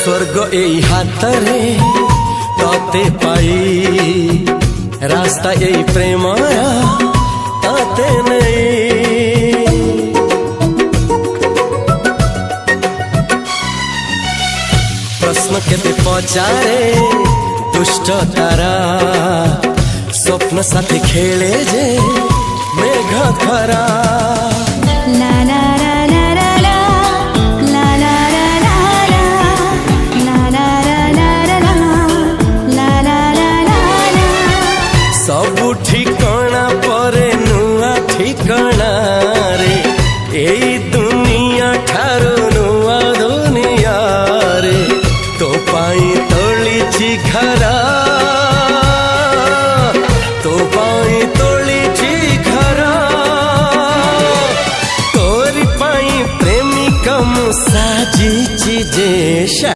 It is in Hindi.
स्वर्ग एई हातरे तते पाई रास्ता एई प्रेमया तते नहीं। प्रश्न केते पचारे दुष्ट तारा स्वप्न साथी खेले जे मेघ खरा। ला ला ला ला ला ला ला ला ला ला ला ला ला ला ला। सबु ठिकाना परे नुआ ठिकाना रे एई दुनिया ठारू नुआ दुनिया रे। तो पाई तोलिछि घरा तो पाई तोलिछि घरा तोरी पाई प्रेमिका मु साजिछि जे।